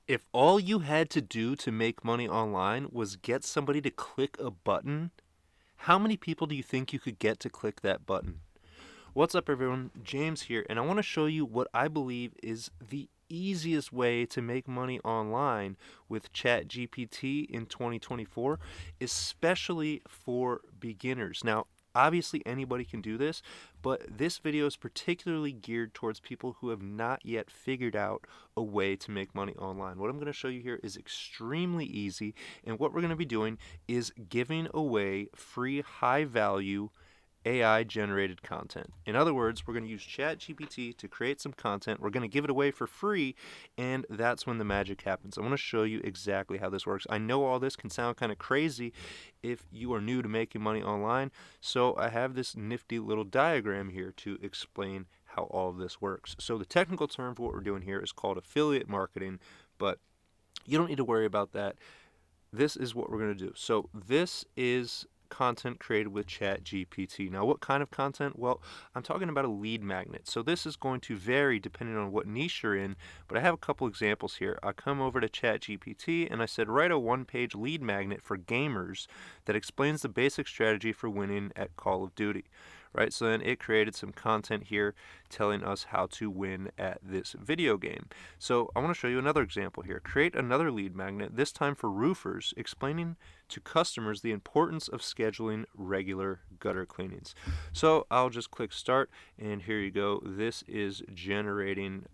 If all you had to do to make money online was get somebody to click a button, how many people do you think you could get to click that button? What's up, everyone? James here, and I want to show you what I believe is the easiest way to make money online with ChatGPT in 2024, especially for beginners. Now, obviously, anybody can do this, but this video is particularly geared towards people who have not yet figured out a way to make money online. What I'm going to show you here is extremely easy, and what we're going to be doing is giving away free, high value AI generated content. In other words, we're going to use ChatGPT to create some content. We're going to give it away for free, and that's when the magic happens. I want to show you exactly how this works. I know all this can sound kind of crazy if you are new to making money online, so I have this nifty little diagram here to explain how all of this works. So the technical term for what we're doing here is called affiliate marketing, but you don't need to worry about that. This is what we're going to do. So this is content created with ChatGPT. Now, what kind of content? Well, I'm talking about a lead magnet. So this is going to vary depending on what niche you're in, but I have a couple examples here. I come over to ChatGPT and I said, write a one-page lead magnet for gamers that explains the basic strategy for winning at Call of Duty. Right, so then it created some content here telling us how to win at this video game. So I want to show you another example here. Create another lead magnet, this time for roofers, explaining to customers the importance of scheduling regular gutter cleanings. So I'll just click start, and here you go. This is generating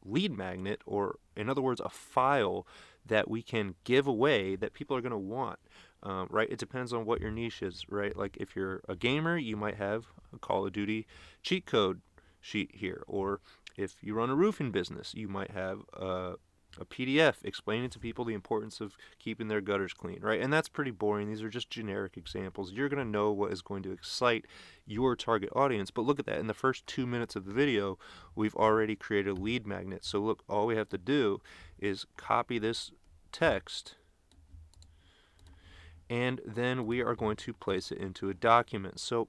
lead magnet, or in other words, a file that we can give away that people are going to want. Right? It depends on what your niche is, right? Like if you're a gamer, you might have a Call of Duty cheat code sheet here, or if you run a roofing business, you might have a PDF explaining to people the importance of keeping their gutters clean, right? And that's pretty boring. These are just generic examples. You're going to know what is going to excite your target audience. But look at that. In the first 2 minutes of the video, we've already created a lead magnet. So look, all we have to do is copy this text, and then we are going to place it into a document. So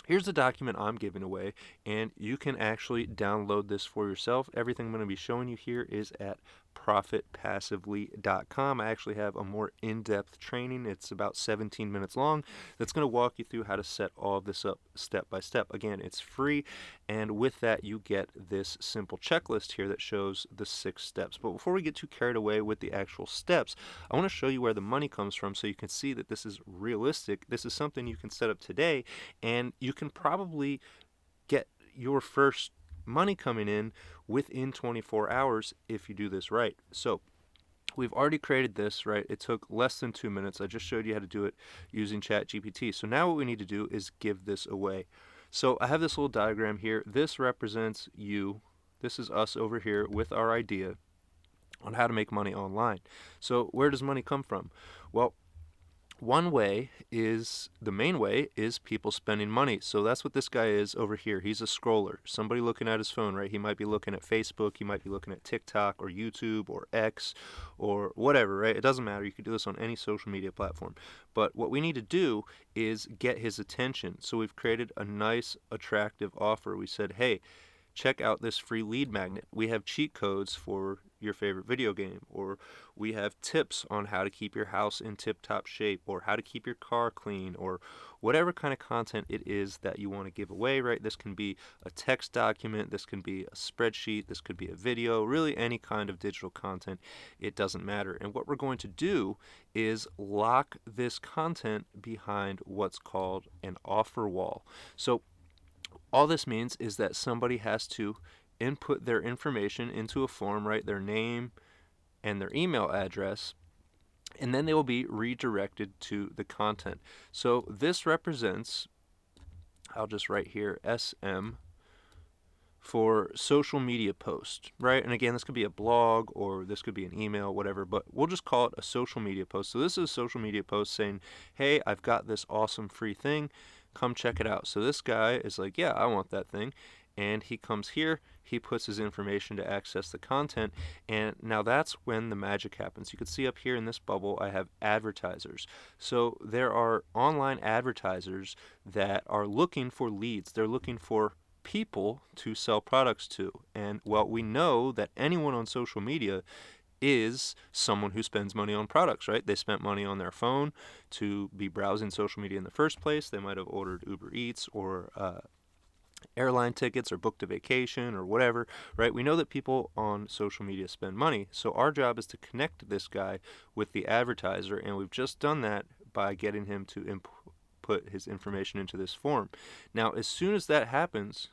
here's the document I'm giving away, and you can actually download this for yourself. Everything I'm going to be showing you here is at profitpassively.com. I actually have a more in-depth training. It's about 17 minutes long. That's going to walk you through how to set all of this up step by step. Again, it's free, and with that, you get this simple checklist here that shows the 6 steps. But before we get too carried away with the actual steps, I want to show you where the money comes from so you can see that this is realistic. This is something you can set up today, and you can probably get your first money coming in within 24 hours if you do this right. So we've already created this, right? It took less than 2 minutes. I just showed you how to do it using ChatGPT. So now what we need to do is give this away. So I have this little diagram here. This represents you. This is us over here with our idea on how to make money online. So where does money come from? Well, one way is, the main way is people spending money. So that's what this guy is over here. He's a scroller, somebody looking at his phone, right? He might be looking at Facebook, he might be looking at TikTok or YouTube or X or whatever, right? It doesn't matter. You can do this on any social media platform. But what we need to do is get his attention. So we've created a nice, attractive offer. We said, hey, check out this free lead magnet. We have cheat codes for your favorite video game, or we have tips on how to keep your house in tip-top shape, or how to keep your car clean, or whatever kind of content it is that you want to give away, right? This can be a text document, this can be a spreadsheet, this could be a video, really any kind of digital content. It doesn't matter. And what we're going to do is lock this content behind what's called an offer wall. So all this means is that somebody has to input their information into a form, right? Their name and their email address, and then they will be redirected to the content. So this represents, I'll just write here, SM for social media post, right? And again, this could be a blog or this could be an email, whatever, but we'll just call it a social media post. So this is a social media post saying, hey, I've got this awesome free thing. Come check it out. So this guy is like, yeah, I want that thing. And he comes here, he puts his information to access the content, and now that's when the magic happens. You can see up here in this bubble, I have advertisers. So there are online advertisers that are looking for leads. They're looking for people to sell products to. And well, we know that anyone on social media is someone who spends money on products, right? They spent money on their phone to be browsing social media in the first place. They might have ordered Uber Eats or airline tickets or booked a vacation or whatever, right? We know that people on social media spend money. So our job is to connect this guy with the advertiser, and we've just done that by getting him to input his information into this form. Now, as soon as that happens,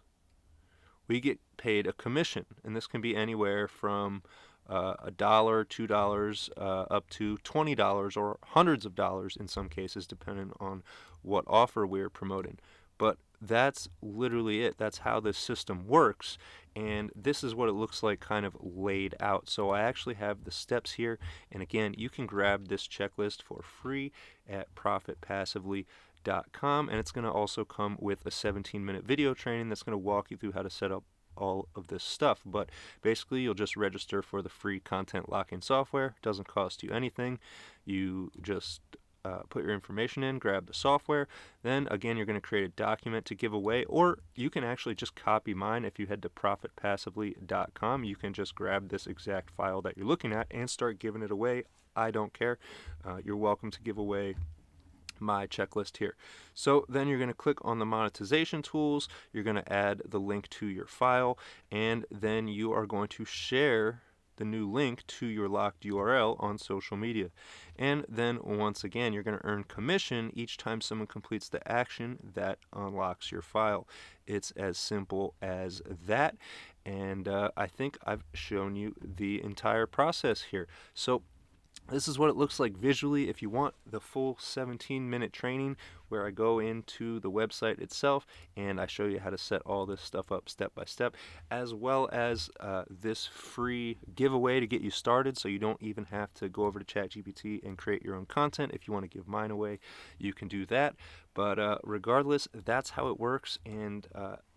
we get paid a commission, and this can be anywhere from $1, $2, up to $20 or hundreds of dollars in some cases, depending on what offer we're promoting. But that's literally it. That's how this system works, and this is what it looks like kind of laid out. So I actually have the steps here, and again, you can grab this checklist for free at profitpassively.com, and it's going to also come with a 17-minute video training that's going to walk you through how to set up all of this stuff. But basically, you'll just register for the free content locking software. It doesn't cost you anything. You just put your information in, grab the software. Then again, you're going to create a document to give away, or you can actually just copy mine. If you head to profitpassively.com, you can just grab this exact file that you're looking at and start giving it away. I don't care. You're welcome to give away my checklist here. So then you're going to click on the monetization tools, you're going to add the link to your file, and then you are going to share the new link to your locked URL on social media. And then once again, you're going to earn commission each time someone completes the action that unlocks your file. It's as simple as that. And I think I've shown you the entire process here. So this is what it looks like visually. If you want the full 17-minute training where I go into the website itself and I show you how to set all this stuff up step by step, as well as this free giveaway to get you started, so you don't even have to go over to ChatGPT and create your own content. If you want to give mine away, you can do that. But regardless, that's how it works. And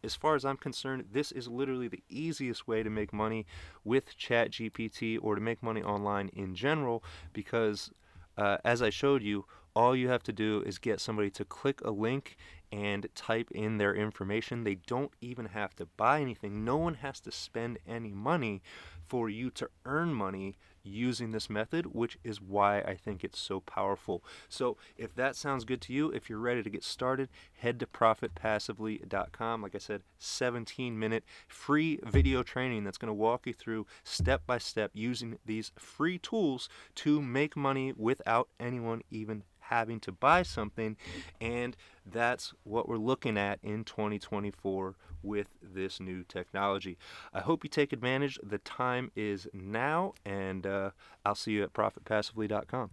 as far as I'm concerned, this is literally the easiest way to make money with ChatGPT or to make money online in general, because as I showed you, all you have to do is get somebody to click a link and type in their information. They don't even have to buy anything. No one has to spend any money for you to earn money using this method, which is why I think it's so powerful. So if that sounds good to you, if you're ready to get started, head to profitpassively.com. Like I said, 17-minute free video training that's going to walk you through step by step using these free tools to make money without anyone even having to buy something. And that's what we're looking at in 2024 with this new technology. I hope you take advantage. The time is now, and I'll see you at profitpassively.com.